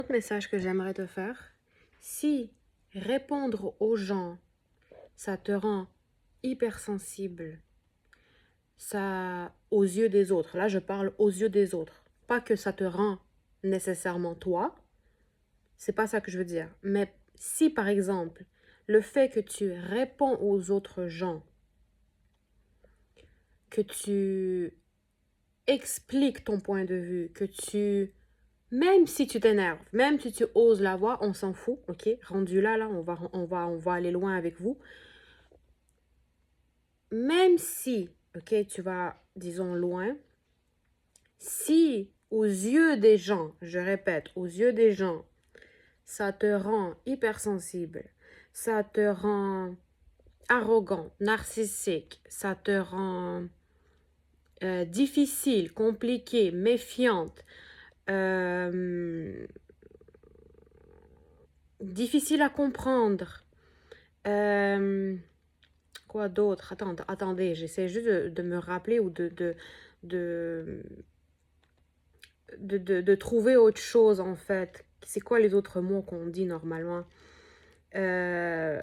Autre message que j'aimerais te faire, si répondre aux gens, ça te rend hypersensible, ça aux yeux des autres, là je parle aux yeux des autres, pas que ça te rend nécessairement toi, c'est pas ça que je veux dire, mais si par exemple le fait que tu réponds aux autres gens, que tu expliques ton point de vue, que tu même si tu t'énerves, même si tu oses l'avoir, on s'en fout, ok? Rendu là, on va aller loin avec vous. Même si, ok, tu vas, disons, loin, si aux yeux des gens, je répète, aux yeux des gens, ça te rend hypersensible, ça te rend arrogant, narcissique, ça te rend difficile, compliqué, méfiante, euh, difficile à comprendre. Quoi d'autre? Attendez, j'essaie juste de me rappeler ou de, de trouver autre chose en fait. C'est quoi les autres mots qu'on dit normalement? Euh,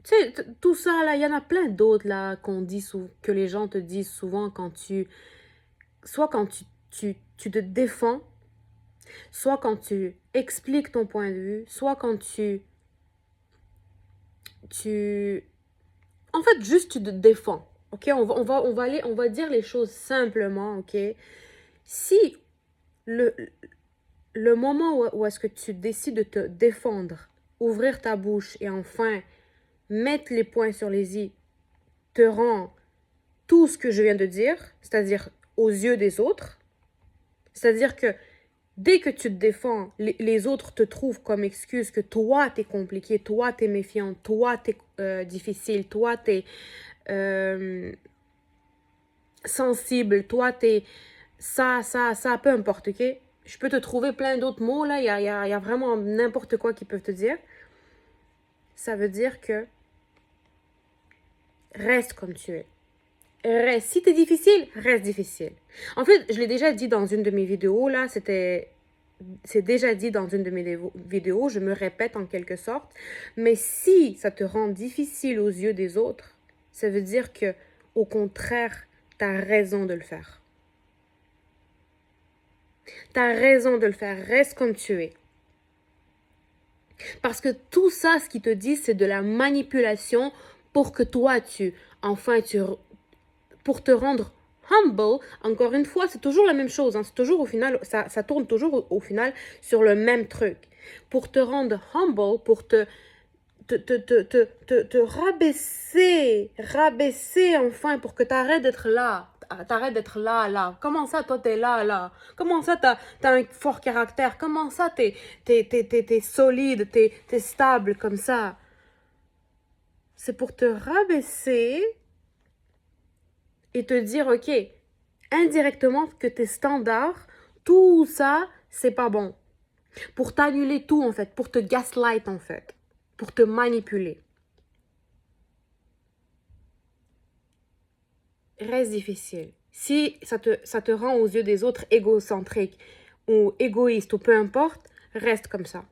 Tu sais, tout ça là, il y en a plein d'autres là qu'on dit que les gens te disent souvent quand soit quand tu te défends, soit quand tu expliques ton point de vue, soit quand tu, en fait, juste tu te défends. Ok, on va dire les choses simplement. Ok, si le, le moment où est-ce que tu décides de te défendre, ouvrir ta bouche et enfin mettre les points sur les i, te rend tout ce que je viens de dire, c'est-à-dire aux yeux des autres, c'est-à-dire que dès que tu te défends, les autres te trouvent comme excuse que toi, t'es compliqué, toi, t'es méfiant, toi, t'es difficile, toi, t'es euh, sensible, toi, t'es ça, peu importe, ok? Je peux te trouver plein d'autres mots, là, il y a vraiment n'importe quoi qu'ils peuvent te dire. Ça veut dire que reste comme tu es. Reste. Si t'es difficile, reste difficile. En fait, je l'ai déjà dit dans une de mes vidéos, là, c'est déjà dit dans une de mes vidéos, je me répète en quelque sorte, mais si ça te rend difficile aux yeux des autres, ça veut dire que, au contraire, t'as raison de le faire. T'as raison de le faire, reste comme tu es. Parce que tout ça, ce qu'ils te disent, c'est de la manipulation pour que toi, enfin, pour te rendre humble. Encore une fois, c'est toujours la même chose. Hein, c'est toujours au final, ça tourne toujours au final sur le même truc. Pour te rendre humble, pour te rabaisser enfin, pour que tu arrêtes d'être là. T'arrêtes d'être là, là. Comment ça, toi, t'es là, là? Comment ça, t'as un fort caractère? Comment ça, t'es solide, t'es stable comme ça? C'est pour te rabaisser et te dire, ok, indirectement, que tes standards, tout ça, c'est pas bon. Pour t'annuler tout, en fait. Pour te gaslight, en fait. Pour te manipuler. Reste difficile. Si ça te rend aux yeux des autres égocentrique ou égoïste ou peu importe, reste comme ça.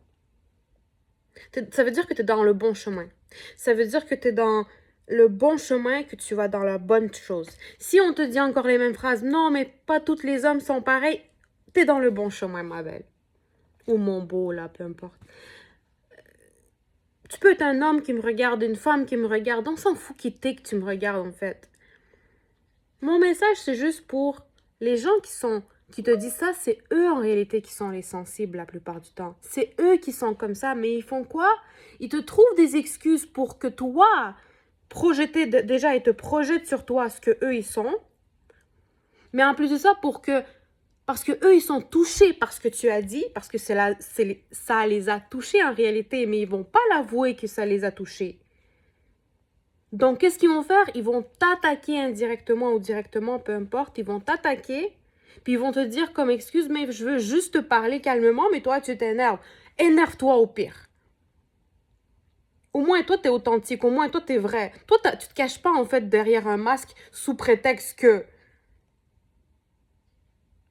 Ça veut dire que tu es dans le bon chemin. Ça veut dire que tu es dans le bon chemin, que tu vas dans la bonne chose. Si on te dit encore les mêmes phrases, non, mais pas tous les hommes sont pareils, tu es dans le bon chemin, ma belle. Ou mon beau, là, peu importe. Tu peux être un homme qui me regarde, une femme qui me regarde, on s'en fout qui t'es que tu me regardes, en fait. Mon message, c'est juste pour les gens qui te disent ça, c'est eux en réalité qui sont les sensibles la plupart du temps. C'est eux qui sont comme ça, mais ils font quoi? Ils te trouvent des excuses pour que toi, déjà, ils te projettent sur toi ce que eux ils sont. Mais en plus de ça, parce que eux ils sont touchés par ce que tu as dit, parce que ça les a touchés en réalité, mais ils vont pas l'avouer que ça les a touchés. Donc, qu'est-ce qu'ils vont faire? Ils vont t'attaquer indirectement ou directement, peu importe. Ils vont t'attaquer, puis ils vont te dire comme excuse, mais je veux juste te parler calmement, mais toi, tu t'énerves. Énerve-toi au pire. Au moins, toi, t'es authentique. Au moins, toi, t'es vrai. Toi, tu te caches pas, en fait, derrière un masque sous prétexte que...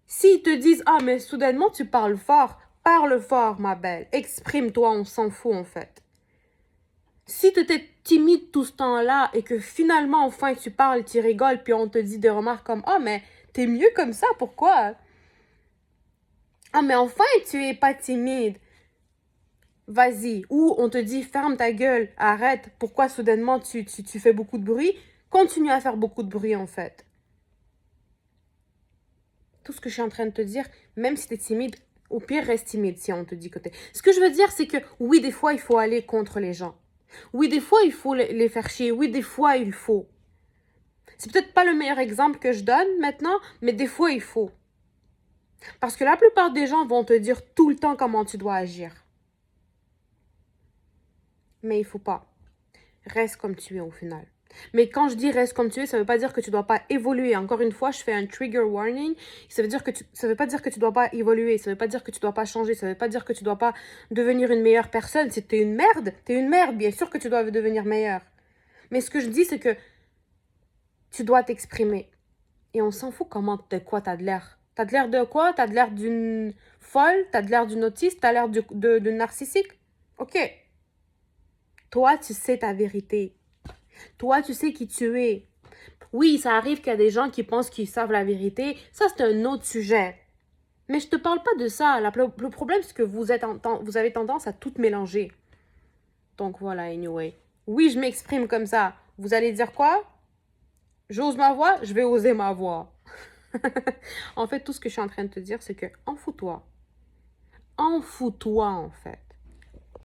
S'ils te disent, ah, mais soudainement, tu parles fort. Parle fort, ma belle. Exprime-toi, on s'en fout en fait. Si tu étais timide tout ce temps-là et que finalement, enfin, tu parles, tu rigoles, puis on te dit des remarques comme « Oh, mais t'es mieux comme ça, pourquoi? » Ah, mais enfin, tu es pas timide. Vas-y. Ou on te dit « Ferme ta gueule, arrête. Pourquoi soudainement tu fais beaucoup de bruit? » Continue à faire beaucoup de bruit en fait. Tout ce que je suis en train de te dire, même si tu es timide, au pire, reste timide si on te dit que t'es... Ce que je veux dire, c'est que oui, des fois, il faut aller contre les gens. Oui, des fois, il faut les faire chier. Oui, des fois, il faut. C'est peut-être pas le meilleur exemple que je donne maintenant, mais des fois, il faut. Parce que la plupart des gens vont te dire tout le temps comment tu dois agir. Mais il faut pas. Reste comme tu es au final. Mais quand je dis reste comme tu es, ça veut pas dire que tu dois pas évoluer. Encore une fois, je fais un trigger warning. Ça veut pas dire que tu dois pas évoluer. Ça veut pas dire que tu dois pas changer. Ça veut pas dire que tu dois pas devenir une meilleure personne. Si t'es une merde, t'es une merde. Bien sûr que tu dois devenir meilleur. Mais ce que je dis, c'est que tu dois t'exprimer. Et on s'en fout de quoi t'as de l'air. T'as de l'air de quoi? T'as de l'air d'une folle? T'as de l'air d'une autiste? T'as l'air d'une narcissique? Ok. Toi, tu sais ta vérité. Toi, tu sais qui tu es. Oui, ça arrive qu'il y a des gens qui pensent qu'ils savent la vérité. Ça, c'est un autre sujet. Mais je te parle pas de ça. Le problème, c'est que vous avez tendance à tout mélanger. Donc voilà, anyway. Oui, je m'exprime comme ça. Vous allez dire quoi? J'ose ma voix, je vais oser ma voix. En fait, tout ce que je suis en train de te dire, c'est que en fous-toi. En fous-toi, en fait.